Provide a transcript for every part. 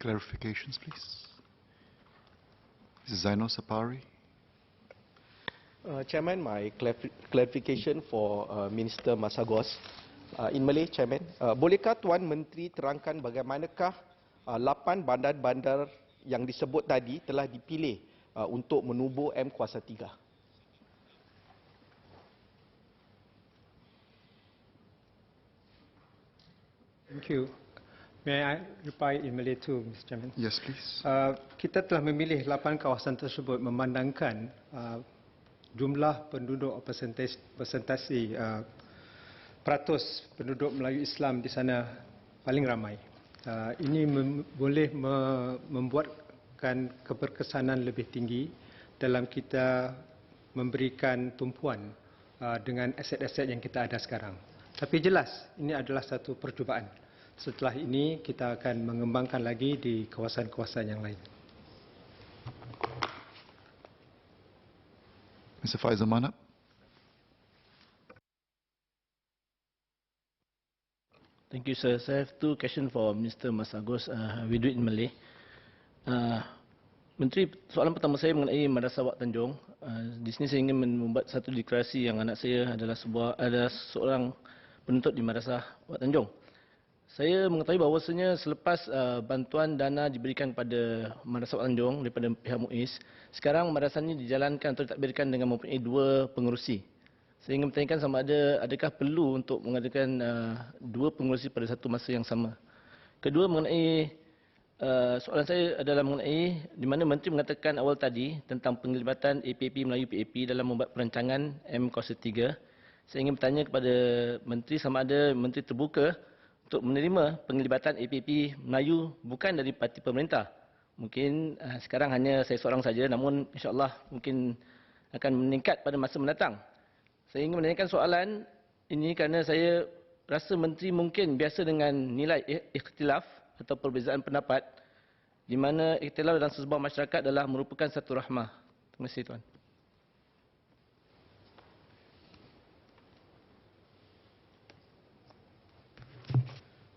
Clarifications, please. Mrs. Zainal Sapari. Chairman, my clarification for Minister Masagos. In Malay, Chairman, bolehkah Tuan Menteri terangkan bagaimanakah 8 bandar-bandar yang disebut tadi telah dipilih untuk menubuh M Kuasa 3? Thank you. May I reply in Malay too, Mr. Chairman? Yes, please. Kita telah memilih 8 kawasan tersebut memandangkan jumlah penduduk persentasi peratus penduduk Melayu Islam di sana paling ramai. Ini boleh membuatkan keberkesanan lebih tinggi dalam kita memberikan tumpuan dengan aset-aset yang kita ada sekarang. Tapi jelas, ini adalah satu percubaan. Setelah ini, kita akan mengembangkan lagi di kawasan-kawasan yang lain. Mr. Faizal Manap. Thank you, sir. So I have 2 questions for Mr. Masagos. We do it in Malay. Menteri, soalan pertama saya mengenai Madrasah Wak Tanjung. Di sini saya ingin membuat satu deklarasi yang anak saya adalah seorang penuntut di Madrasah Wak Tanjung. Saya mengetahui bahawasanya selepas bantuan dana diberikan kepada Madrasah Wak Tanjung daripada pihak MUIS, sekarang madrasah ini dijalankan atau ditadbirkan dengan mempunyai 2 pengerusi. Saya ingin bertanyakan sama adakah perlu untuk mengadakan 2 pengerusi pada satu masa yang sama. Kedua, mengenai soalan saya adalah mengenai di mana Menteri mengatakan awal tadi tentang penglibatan APP Melayu PAP dalam membuat perancangan M Kuasa 3. Saya ingin bertanya kepada Menteri sama ada Menteri terbuka untuk menerima penglibatan APP Melayu bukan dari parti pemerintah. Mungkin sekarang hanya saya seorang saja, namun insya-Allah mungkin akan meningkat pada masa mendatang. Saya ingin menanyakan soalan ini kerana saya rasa Menteri mungkin biasa dengan nilai ikhtilaf atau perbezaan pendapat di mana ikhtilaf dalam sesebuah masyarakat adalah merupakan satu rahmah. Terima kasih, Tuan.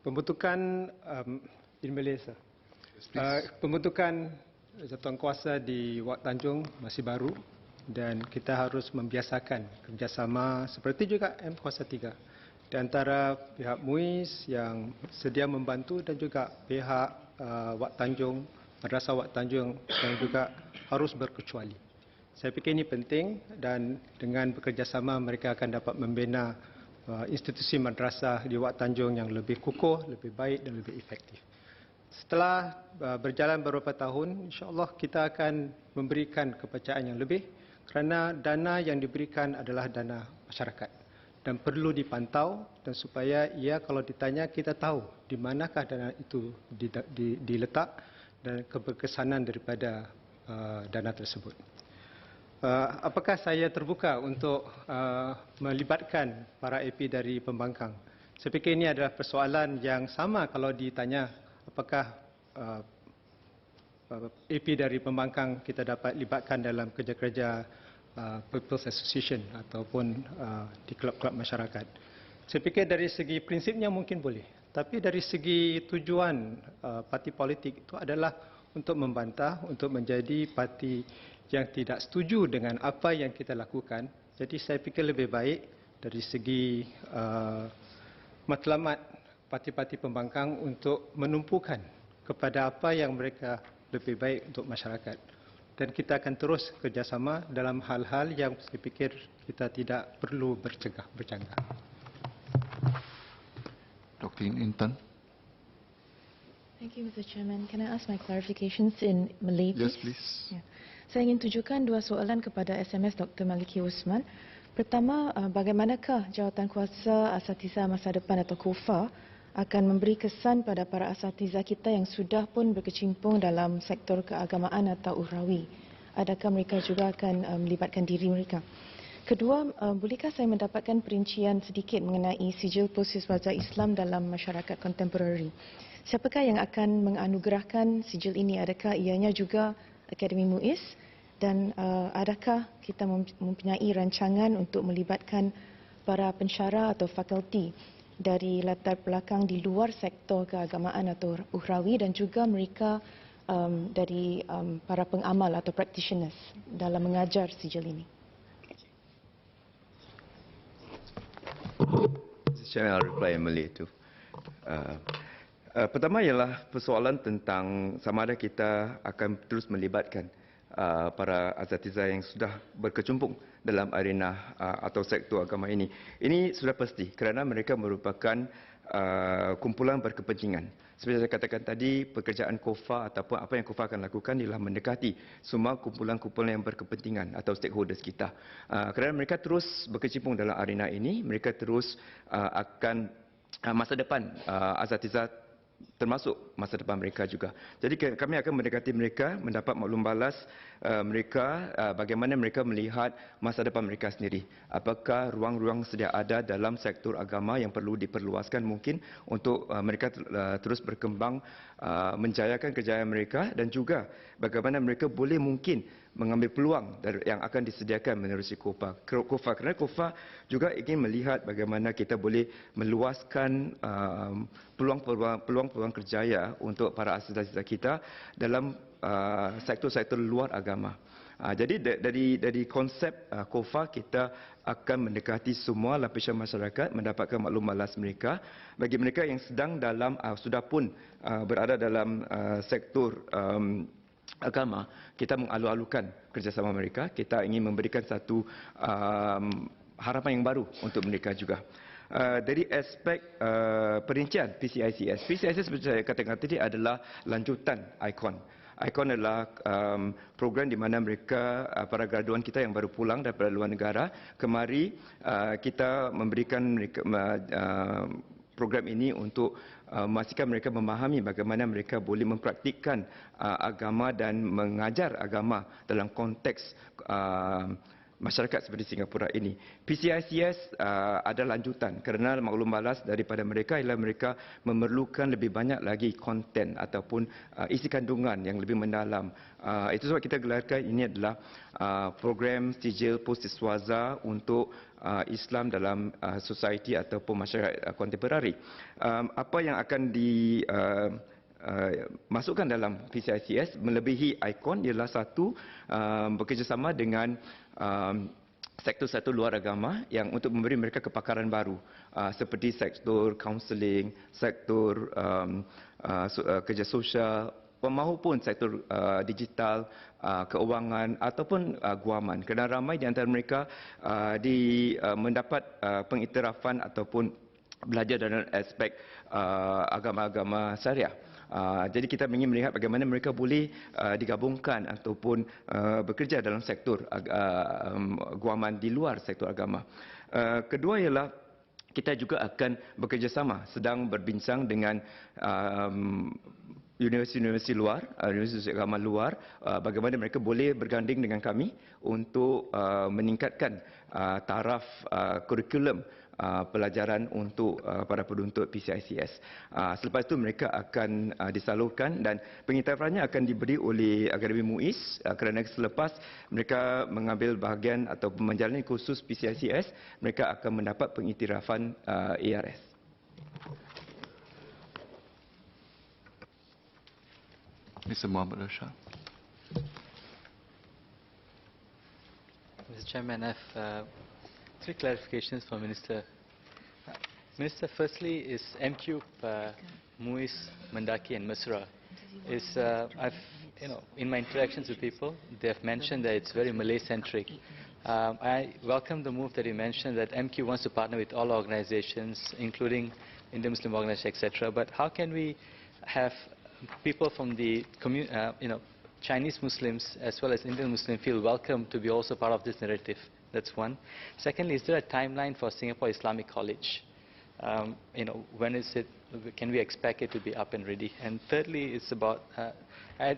Pembentukan in Malaysia. Pembentukan Satuan Kuasa di Wak Tanjung masih baru dan kita harus membiasakan kerjasama seperti juga M Kuasa 3 di antara pihak MUIS yang sedia membantu dan juga pihak Wak Tanjung, Madrasah Wak Tanjung yang juga harus berkecuali. Saya fikir ini penting dan dengan bekerjasama mereka akan dapat membina institusi madrasah di Wak Tanjung yang lebih kukuh, lebih baik dan lebih efektif. Setelah berjalan beberapa tahun, insya-Allah kita akan memberikan kepercayaan yang lebih kerana dana yang diberikan adalah dana masyarakat dan perlu dipantau dan supaya ia kalau ditanya kita tahu di manakah dana itu diletak dan keberkesanan daripada dana tersebut. Apakah saya terbuka untuk melibatkan para AP dari pembangkang? Saya fikir ini adalah persoalan yang sama kalau ditanya apakah AP dari pembangkang kita dapat libatkan dalam kerja-kerja People's Association ataupun di kelab-kelab masyarakat. Saya fikir dari segi prinsipnya mungkin boleh. Tapi dari segi tujuan parti politik itu adalah untuk membantah, untuk menjadi parti yang tidak setuju dengan apa yang kita lakukan. Jadi saya fikir lebih baik dari segi matlamat parti-parti pembangkang untuk menumpukan kepada apa yang mereka lebih baik untuk masyarakat. Dan kita akan terus kerjasama dalam hal-hal yang saya fikir kita tidak perlu bercanggah. Dr. Intan. Thank you, Mr. Chairman. Can I ask my clarifications in Malay, please? Yes, please. Yeah. Saya ingin tujukan 2 soalan kepada SMS Dr. Maliki Osman. Pertama, bagaimanakah jawatan kuasa asatiza masa depan atau KUFA akan memberi kesan pada para asatiza kita yang sudah pun berkecimpung dalam sektor keagamaan atau uhrawi? Adakah mereka juga akan melibatkan diri mereka? Kedua, bolehkah saya mendapatkan perincian sedikit mengenai sijil posiswaza Islam dalam masyarakat kontemporari? Siapakah yang akan menganugerahkan sijil ini? Adakah ianya juga Akademi MUIS? Dan adakah kita mempunyai rancangan untuk melibatkan para pensyarah atau fakulti dari latar belakang di luar sektor keagamaan atau ukhrawi dan juga mereka dari para pengamal atau practitioners dalam mengajar sijil ini. Saya reply in Malay tu. Pertama ialah persoalan tentang sama ada kita akan terus melibatkan para asatiza yang sudah berkecimpung dalam arena atau sektor agama ini. Ini sudah pasti kerana mereka merupakan kumpulan berkepentingan. Seperti saya katakan tadi, pekerjaan KOFA ataupun apa yang KOFA akan lakukan ialah mendekati semua kumpulan-kumpulan yang berkepentingan atau stakeholders kita. Kerana mereka terus berkecimpung dalam arena ini, mereka terus akan masa depan asatiza termasuk masa depan mereka juga. Jadi kami akan mendekati mereka, mendapat maklum balas mereka, bagaimana mereka melihat masa depan mereka sendiri. Apakah ruang-ruang sedia ada dalam sektor agama yang perlu diperluaskan mungkin untuk mereka terus berkembang, menjayakan kejayaan mereka, dan juga bagaimana mereka boleh mungkin mengambil peluang yang akan disediakan menerusi KOFA. Kerana KOFA juga ingin melihat bagaimana kita boleh meluaskan peluang-peluang kerjaya untuk para asatiza kita dalam sektor-sektor luar agama. Jadi dari konsep KOFA kita akan mendekati semua lapisan masyarakat, mendapatkan maklum balas mereka. Bagi mereka yang sedang sudah pun berada dalam sektor agama, kita mengalu-alukan kerjasama mereka. Kita ingin memberikan satu harapan yang baru untuk mereka juga. Dari aspek perincian PCICS. PCICS seperti saya katakan tadi adalah lanjutan ICON. ICON adalah program di mana mereka, para graduan kita yang baru pulang daripada luar negara, kemari kita memberikan mereka program ini untuk memastikan mereka memahami bagaimana mereka boleh mempraktikkan agama dan mengajar agama dalam konteks masyarakat seperti Singapura ini. PCICS ada lanjutan kerana maklum balas daripada mereka ialah mereka memerlukan lebih banyak lagi konten ataupun isi kandungan yang lebih mendalam. Itu sebab kita gelarkan ini adalah program sijil postiswaza untuk Islam dalam society ataupun masyarakat kontemporari. Apa yang akan masukkan dalam PCICS melebihi ICON ialah satu, bekerjasama dengan sektor-sektor luar agama yang untuk memberi mereka kepakaran baru seperti sektor kaunseling, sektor kerja sosial maupun sektor digital, keuangan ataupun guaman. Kerana ramai di antara mereka mendapat pengiktirafan ataupun belajar dalam aspek agama-agama syariah. Jadi kita ingin melihat bagaimana mereka boleh digabungkan ataupun bekerja dalam sektor guaman di luar sektor agama. Kedua ialah kita juga akan bekerjasama, sedang berbincang dengan universiti-universiti luar, universiti agama luar, bagaimana mereka boleh berganding dengan kami untuk meningkatkan taraf kurikulum pelajaran untuk para penuntut PCICS. Selepas itu mereka akan disalurkan dan pengiktifarannya akan diberi oleh Akademi MUIS kerana selepas mereka mengambil bahagian atau menjalani kursus PCICS, mereka akan mendapat pengiktirafan ARS. Mr. Mohamad. Mr. Chairman, I have three clarifications for Minister. Minister, firstly, is MQ, MUIS, Mendaki, and Mesra. In my interactions with people, they have mentioned that it's very Malay-centric. I welcome the move that you mentioned that MQ wants to partner with all organizations, including Indian Muslim organizations, etc. But how can we have people from the Chinese Muslims as well as Indian Muslims feel welcome to be also part of this narrative? That's one. Secondly, is there a timeline for Singapore Islamic College? When is it? Can we expect it to be up and ready? And thirdly, it's about.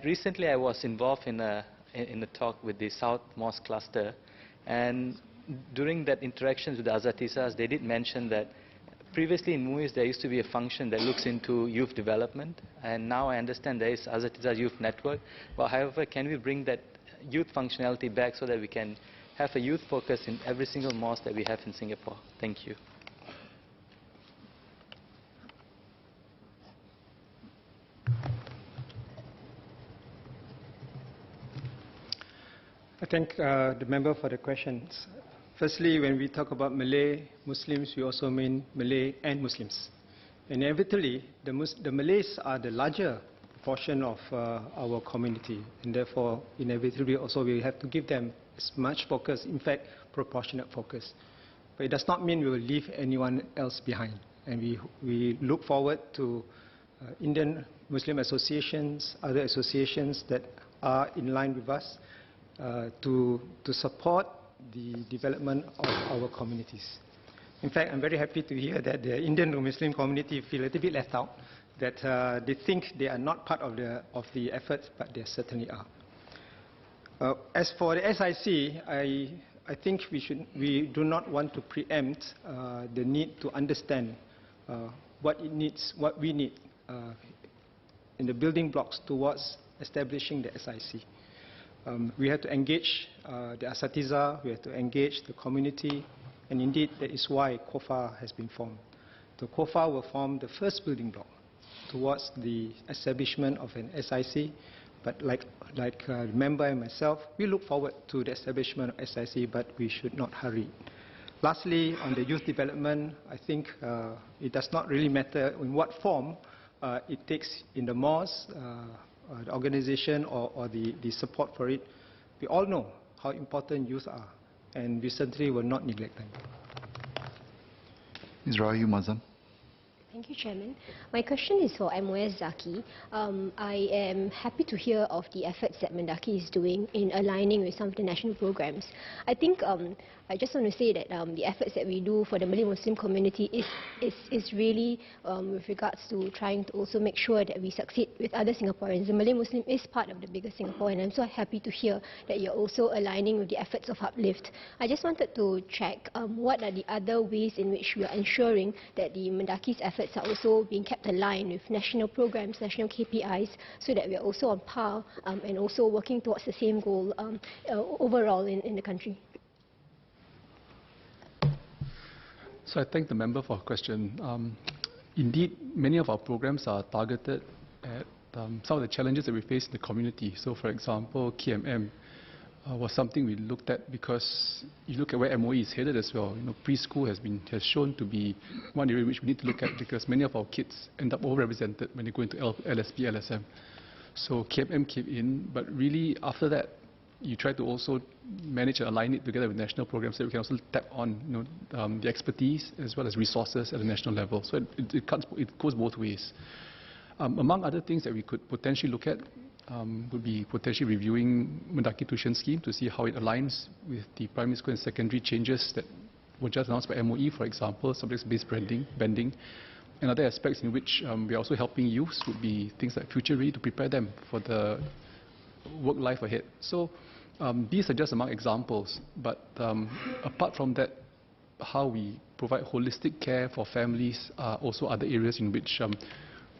Recently, I was involved in a talk with the South Mosque Cluster, and during that interactions with the Azatizas, they did mention that previously in MUIS there used to be a function that looks into youth development, and now I understand there is Azatiza Youth Network. But however, can we bring that youth functionality back so that we can have a youth focus in every single mosque that we have in Singapore? Thank you. thank the member for the questions. Firstly, when we talk about Malay Muslims, we also mean Malay and Muslims. Inevitably, the Malays are the larger portion of our community, and therefore, inevitably, also we have to give them as much focus, in fact, proportionate focus. But it does not mean we will leave anyone else behind. And we look forward to Indian Muslim associations, other associations that are in line with us to support the development of our communities. In fact, I'm very happy to hear that the Indian Muslim community feel a little bit left out, that they think they are not part of the efforts, but they certainly are. As for the SIC, I think we do not want to preempt the need to understand what we need in the building blocks towards establishing the SIC. We have to engage the Asatiza, we have to engage the community, and indeed that is why COFA has been formed. The COFA will form the first building block towards the establishment of an SIC, but like the member and myself, we look forward to the establishment of SIC, but we should not hurry. Lastly, on the youth development, I think it does not really matter in what form it takes in the mosque, the organization, or the support for it. We all know how important youth are, and we certainly will not neglect them. Ms. Rahayu Mazam. Thank you, Chairman. My question is for MOS Zaqy. I am happy to hear of the efforts that Mendaki is doing in aligning with some of the national programs. I think I just want to say that the efforts that we do for the Malay Muslim community is really with regards to trying to also make sure that we succeed with other Singaporeans. The Malay Muslim is part of the bigger Singapore, and I'm so happy to hear that you're also aligning with the efforts of Uplift. I just wanted to check what are the other ways in which we are ensuring that the Mendaki's efforts are also being kept aligned with national programs, national KPIs, so that we are also on par and also working towards the same goal overall in the country. So I thank the member for her question. Indeed, many of our programs are targeted at some of the challenges that we face in the community. So for example, KMM was something we looked at because you look at where MOE is headed as well. Preschool has shown to be one area which we need to look at because many of our kids end up overrepresented when they go into LSP, LSM. So KMM came in, but really after that, you try to also manage and align it together with national programs so that we can also tap on the expertise as well as resources at the national level. So it goes both ways. Among other things that we could potentially look at would be potentially reviewing Mendaki tuition scheme to see how it aligns with the primary school and secondary changes that were just announced by MOE, for example, subject-based bending. And other aspects in which we are also helping youth would be things like future ready to prepare them for the work life ahead. So these are just among examples, but apart from that, how we provide holistic care for families are also other areas in which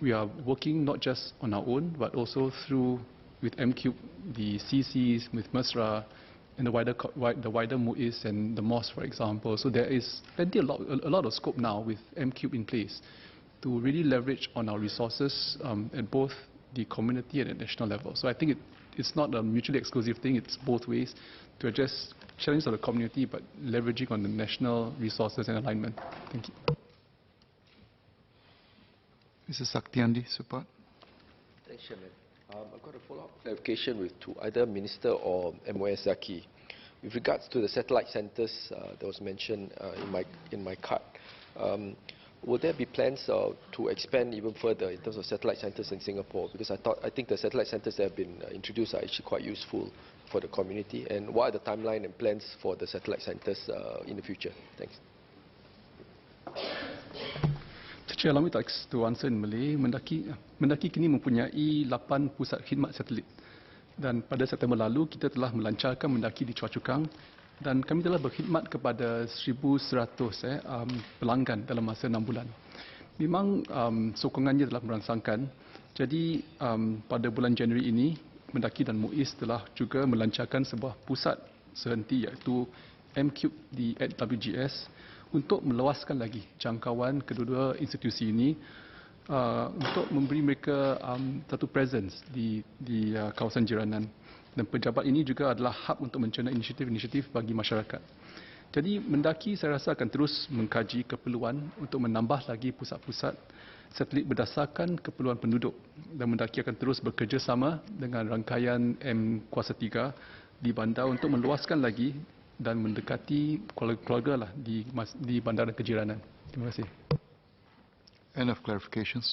we are working not just on our own, but also through with MCube, the CCs, with Mesra, and the wider MUIS and the MOS, for example. So there is a lot of scope now with MCube in place to really leverage on our resources at both the community and at national level. So I think it's not a mutually exclusive thing, it's both ways to address challenges of the community, but leveraging on the national resources and alignment. Thank you. Mr. Saktiandi, support. Thanks, Chairman. I've got a follow-up clarification to either Minister or MOS Zaqy. With regards to the satellite centres that was mentioned in my card, will there be plans to expand even further in terms of satellite centres in Singapore? Because I think the satellite centres that have been introduced are actually quite useful for the community. And what are the timeline and plans for the satellite centres in the future? Thanks. Chair, allow me to answer in Malay. Mendaki kini mempunyai 8 pusat khidmat satelit. Dan pada September lalu, kita telah melancarkan Mendaki di Choa Chu Kang dan kami telah berkhidmat kepada 1,100 pelanggan dalam masa 6 bulan. Memang sokongannya telah merangsangkan. Jadi pada bulan Januari ini, Mendaki dan MUIS telah juga melancarkan sebuah pusat sehenti iaitu MCube di WGS untuk meluaskan lagi jangkauan kedua-dua institusi ini untuk memberi mereka satu presence di kawasan jiranan. Dan pejabat ini juga adalah hub untuk mencana inisiatif-inisiatif bagi masyarakat. Jadi mendaki saya rasa akan terus mengkaji keperluan untuk menambah lagi pusat-pusat satelit berdasarkan keperluan penduduk. Dan mendaki akan terus bekerjasama dengan rangkaian M Kuasa 3 di bandar untuk meluaskan lagi dan mendekati keluarga lah di bandar dan kejiranan. Terima kasih. End of clarifications.